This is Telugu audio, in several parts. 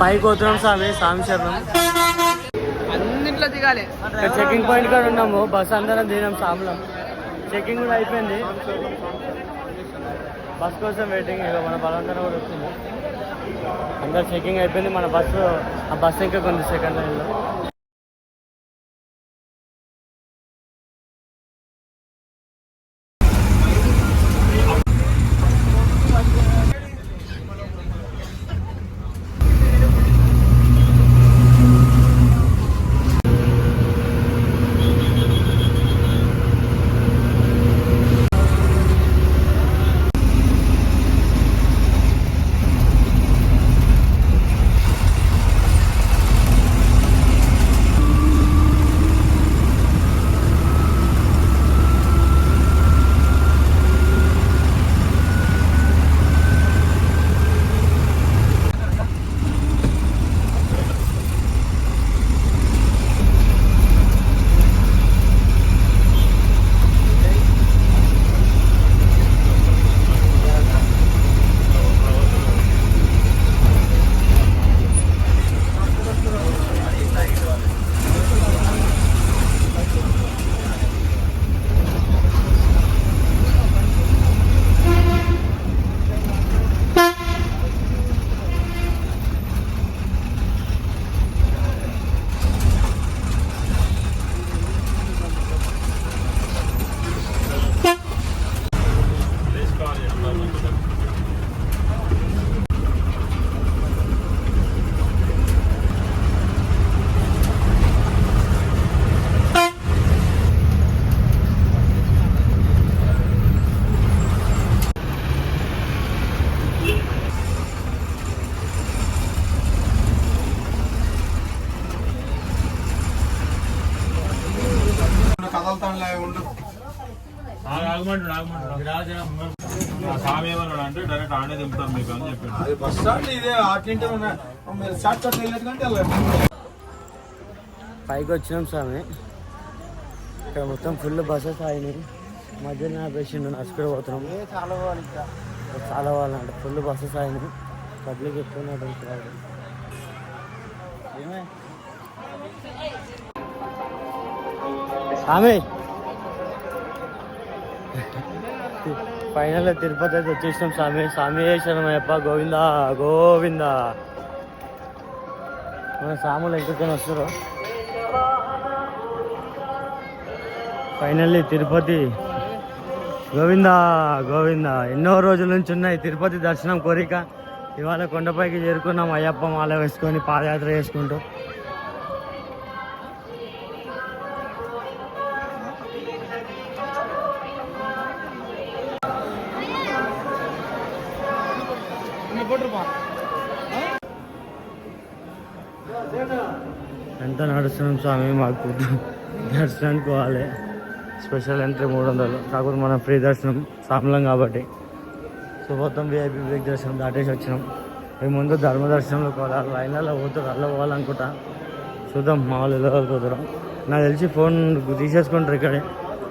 పైకి పోతున్నాం స్వామి శరణం. అన్నింట్లో దిగాలి. చెకింగ్ పాయింట్ కాడ ఉన్నాము. బస్ అందరం దిగినాం సాములం. చెకింగ్ కూడా అయిపోయింది. బస్ కోసం వెయిటింగ్. మన బలందరం కూడా వచ్చింది. అందరు చెకింగ్ అయిపోయింది. మన బస్సు ఇంకా కొంచెం సెకండ్ లైన్లో. అంటే డైరెక్ట్ ఆడే దింపుతాం మీకు అని చెప్పాడు. బస్ స్టాండ్ ఇదే అట్లంటే షార్ట్ కట్ వెళ్ళేట్టుకంటే పైకి వచ్చినాం స్వామి. ఇక్కడ మొత్తం ఫుల్ బస్సెస్ అయినాయి. మధ్యలో పేషెంట్ నడుచుకుంటూ పోతున్నాం. చాలా వాళ్ళంట. ఫుల్ బస్సెస్ అయినాయి. పబ్లిక్ ఎక్కువ స్వామి. ఫైనల్ తిరుపతి అయితే వచ్చేసాం స్వామి. స్వామి శరణమయ్యప్ప. గోవిందా గోవిందా. మన సాములు ఎంకైనా వస్తారు. ఫైనల్లీ తిరుపతి. గోవిందా గోవిందా. ఎన్నో రోజుల నుంచి ఉన్నాయి తిరుపతి దర్శనం కోరిక. ఇవాళ కొండపైకి చేరుకున్నాం. అయ్యప్ప మాల వేసుకొని పాదయాత్ర చేసుకుంటూ. ఎంత నడుస్తున్నాం స్వామి. మాకు దర్శనానికి పోవాలి. Special entry 300. కాకపోతే మనం ఫ్రీ దర్శనం సామలం కాబట్టి. సో మొత్తం VIP బ్రేక్ దర్శనం దాటేసి వచ్చినాం. మేము ముందు ధర్మ దర్శనంలో పోవాలి. లైన్లలో పోతారు. అలా పోవాలనుకుంటా. చూద్దాం మా వాళ్ళు ఎలా పోతారు. నాకు తెలిసి ఫోన్ తీసేసుకుంటారు ఇక్కడే.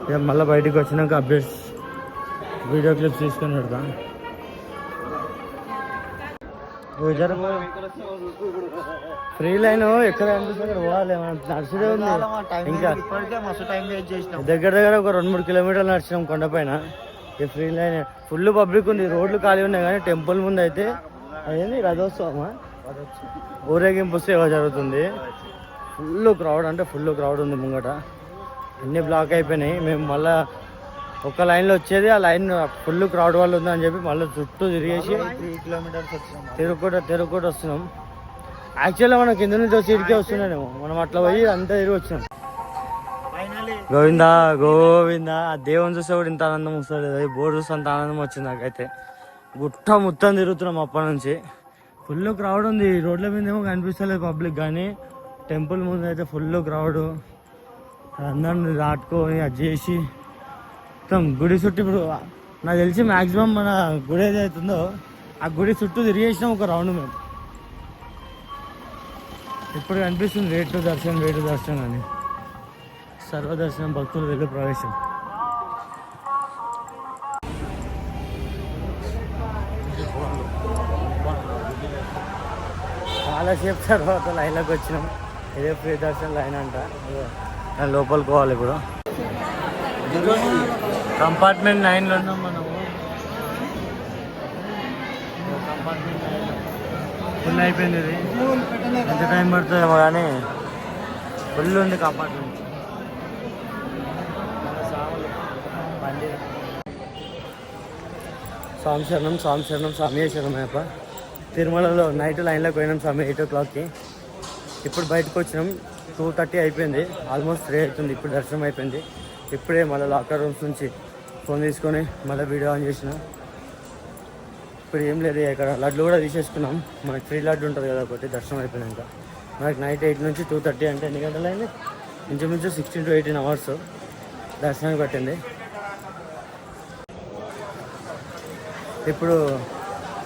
ఇక మళ్ళీ బయటికి వచ్చినాక అప్డేట్స్ వీడియో క్లిప్స్ తీసుకొని పెడతాం. ఫ్రీ లైన్ ఎక్కడ అనిపిస్తుంది అక్కడ పోవాలి. నడిచిదే ఉంది. ఇంకా దగ్గర ఒక 2-3 కిలోమీటర్లు నడిచినాం కొండపైన. ఈ ఫ్రీ లైన్ ఫుల్ పబ్లిక్ ఉంది. రోడ్లు ఖాళీ ఉన్నాయి కానీ టెంపుల్ ముందు అయితే అదేంది రథోత్సవమా ఊరేగింపు సేవ జరుగుతుంది. ఫుల్ క్రౌడ్ అంటే ఫుల్ క్రౌడ్ ఉంది ముంగట. అన్నీ బ్లాక్ అయిపోయినాయి. మేము మళ్ళీ ఒక లైన్లో వచ్చేది. ఆ లైన్ ఫుల్ క్రౌడ్ వల్ల ఉందని చెప్పి మళ్ళీ చుట్టూ తిరిగేసి 3 కిలోమీటర్స్ వచ్చినాం. తిరుగుకుంటూ వస్తున్నాం. యాక్చువల్గా మనం కింద నుంచి సీట్కే వస్తున్నానేమో. మనం అట్లా పోయి అంతా తిరిగి వచ్చినాం. గోవిందా గోవిందా. ఆ దేవుని చూస్తే కూడా ఇంత ఆనందం వస్తుంది. బోర్డు చూస్తే అంత ఆనందం వచ్చింది నాకైతే. గుట్ట మొత్తం తిరుగుతున్నాం అప్పటి నుంచి. ఫుల్ క్రౌడ్ ఉంది. రోడ్ల మీద ఏమో కనిపిస్తలేదు పబ్లిక్, కానీ టెంపుల్ ముందు అయితే ఫుల్ క్రౌడ్. అందరిని దాటుకొని అది చేసి మొత్తం గుడి చుట్టూ. ఇప్పుడు నాకు తెలిసి మ్యాక్సిమం మన గుడి ఏదైతుందో ఆ గుడి చుట్టూ తిరిగేసినాం ఒక రౌండ్ మేము. ఇప్పుడు కనిపిస్తుంది వేటు దర్శనం అని. సర్వదర్శనం భక్తులు వెళ్ళు ప్రవేశం. చాలాసేపు తర్వాత లైన్లోకి వచ్చినాం. ఇదే ఫ్రీ దర్శనం లైన్ అంట. నేను లోపలికి పోవాలి ఇప్పుడు. కంపార్ట్మెంట్ 9లో ఉన్నాం మనము. కంపార్ట్మెంట్ 9 ఫుల్ అయిపోయింది. ఇది ఎంత టైం పడుతుందేమో కానీ ఫుల్ ఉంది కంపార్ట్మెంట్. స్వామి శరణం స్వామి శరణం స్వామి శరణం అయ్యప్ప. తిరుమలలో నైట్ లైన్లోకి పోయినాం స్వామి 8 o'clockకి. ఇప్పుడు బయటకు వచ్చినాం. 2:30 అయిపోయింది. ఆల్మోస్ట్ 3 అవుతుంది. ఇప్పుడు దర్శనం అయిపోయింది. ఇప్పుడే మళ్ళీ లాకర్ రూమ్స్ నుంచి ఫోన్ తీసుకొని మళ్ళీ వీడియో ఆన్ చేసిన. ఇప్పుడు ఏం లేదు, ఇక్కడ లడ్లు కూడా తీసేసుకున్నాం. మనకి ఫ్రీ లడ్డు ఉంటుంది కదా ఒకటి దర్శనం అయిపోయినాక. మనకి నైట్ 8 నుంచి 2:30 అంటే ఎన్ని గంటలు అయింది? ఇంచుమించు 16 to 18 hours దర్శనానికి పట్టింది. ఇప్పుడు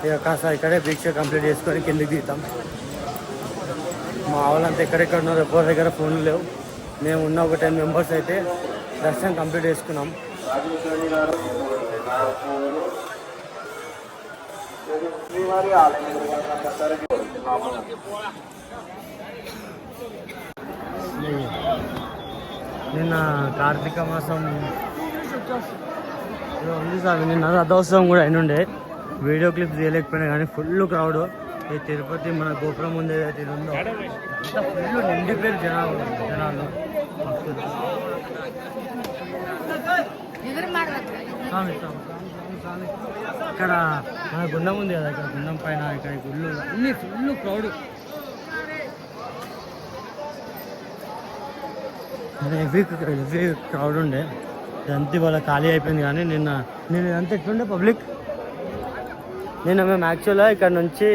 ఇక కాస్త ఇక్కడే దీక్ష కంప్లీట్ చేసుకొని కిందికి దిగుతాం. మా వాళ్ళంతా ఎక్కడెక్కడ ఉన్నారు, ఎవరి దగ్గర ఫోన్లు లేవు. మేము ఉన్న ఒక 10 members అయితే దర్శనం కంప్లీట్ చేసుకున్నాం. నిన్న కార్తీక మాసం ఉంది సార్. నిన్న రథోత్సవం కూడా అయినుండే. వీడియో క్లిప్స్ తీయలేకపోయినా కానీ ఫుల్ క్రౌడ్. ఈ తిరుపతి మన గోపురం ముందు ఏదైతే ఉందో అంతా ఫుల్ నిండిపోయారు జనాలు. ఇక్కడ మన గుండం ఉంది కదా, ఇక్కడ గుండం పైన ఇక్కడ గుళ్ళు అన్ని ఫుల్ క్రౌడ్. హెవీ క్రౌడ్ ఉండే. ఇదంతా ఇవాళ ఖాళీ అయిపోయింది. కానీ నిన్న ఇదంతా ఎట్లుండే పబ్లిక్. నిన్న మేము యాక్చువల్గా ఇక్కడ నుంచి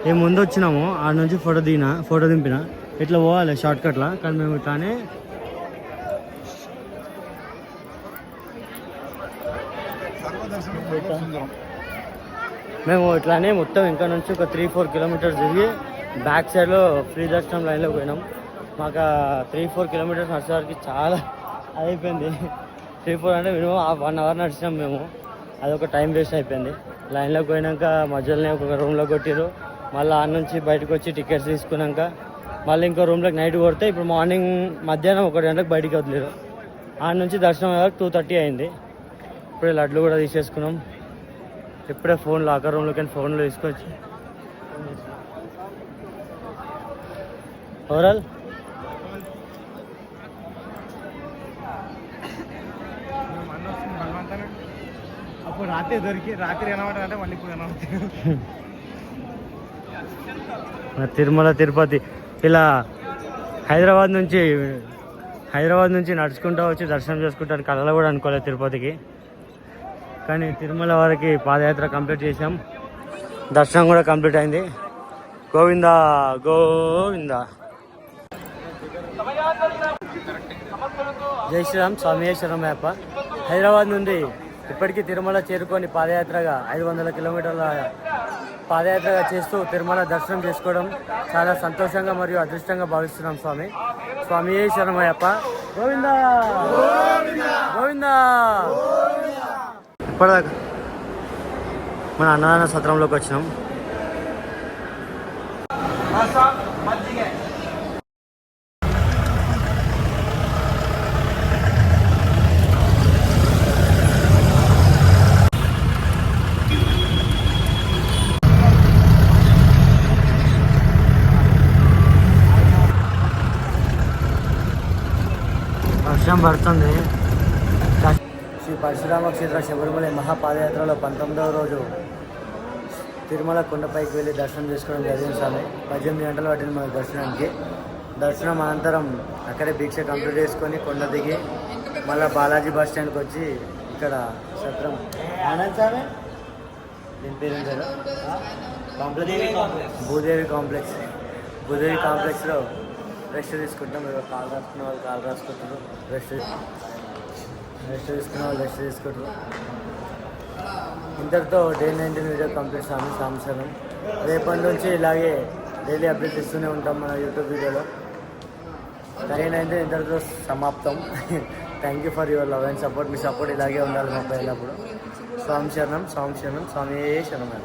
మేము ముందు వచ్చినాము. ఆడ నుంచి ఫోటో దింపిన ఇట్లా పోవాలి షార్ట్కట్లో. కానీ మేము ఇట్లానే మొత్తం ఇంకా నుంచి ఒక 3-4 kilometers తిరిగి బ్యాక్ సైడ్లో ఫ్రీ దర్శనం లైన్లో పోయినాం. మాకు 3-4 kilometers నడిచేసరికి చాలా అయిపోయింది. 3-4 అంటే మినిమం 1 hour నడిచినాం మేము. అదొక టైం వేస్ట్ అయిపోయింది. లైన్లోకి పోయినాక మధ్యలోనే ఒక రూమ్లో కొట్టిరు. మళ్ళీ ఆడ నుంచి బయటకు వచ్చి టికెట్స్ తీసుకున్నాక మళ్ళీ ఇంకో రూమ్లోకి నైట్ కొడితే ఇప్పుడు మార్నింగ్ మధ్యాహ్నం 1 గంటలకు బయటికి వదిలేరు. ఆడ నుంచి దర్శనం 2:30 అయింది. ఇప్పుడే లడ్లు కూడా తీసేసుకున్నాం. ఇప్పుడే ఫోన్ లాకర్ రూమ్లోకి ఫోన్లో తీసుకొచ్చి ఓవరాల్ అప్పుడు రాత్రి ఏమంటారంటే మళ్ళీ ఇప్పుడు తిరుమల తిరుపతి ఇలా హైదరాబాద్ నుంచి నడుచుకుంటూ వచ్చి దర్శనం చేసుకుంటాను కళలో కూడా అనుకోలేదు తిరుపతికి. కానీ తిరుమల వరకు పాదయాత్ర కంప్లీట్ చేసాం. దర్శనం కూడా కంప్లీట్ అయింది. గోవిందా గోవిందా. జై శ్రీరామ్ స్వామి శరణమయ్యప్ప. హైదరాబాద్ నుండి ఇప్పటికీ తిరుమల చేరుకొని పాదయాత్రగా 500 kilometerల పాదయాత్రగా చేస్తూ తిరుమల దర్శనం చేసుకోవడం చాలా సంతోషంగా మరియు అదృష్టంగా భావిస్తున్నాం. స్వామి శరణమయ్యప్ప. గోవిందా గోవిందా. ఇప్పటిదాకా మన అన్నదాన సత్రంలోకి వచ్చినాం. వర్షం పడుతుంది. శ్రీ పరశురామ క్షేత్ర శబరిమల మహాపాదయాత్రలో 19వ రోజు తిరుమల కొండపైకి వెళ్ళి దర్శనం చేసుకోవడం జరిగింది. స్వామి 18 గంటలు పట్టింది మన దర్శనానికి. దర్శనం అనంతరం అక్కడే దీక్ష కంప్లీట్ చేసుకొని కొండ దిగి మళ్ళీ బాలాజీ బస్ స్టాండ్కి వచ్చి ఇక్కడ సత్రం ఆనంద్ స్వామి దీని పేరు కదా భూదేవి కాంప్లెక్స్లో రెస్ట్ తీసుకుంటాం. కాలు రాసుకున్న వాళ్ళు కాలు రాసుకుంటారు, రెస్ట్ తీసుకున్న వాళ్ళు రెస్ట్ తీసుకుంటారు. ఇంతటితో డే 19 వీడియో కంప్లీట్ సాంశనం. రేపటి నుంచి ఇలాగే డైలీ అప్డేట్ ఇస్తూనే ఉంటాం మన యూట్యూబ్ వీడియోలో. డే 19 ఇంతటితో సమాప్తం. Thank you for your love and support. Me support ఇలాగే ఉండాలి మాకు ఎల్లప్పుడు. స్వామి శరణం స్వామి శరణం స్వామి శరణం.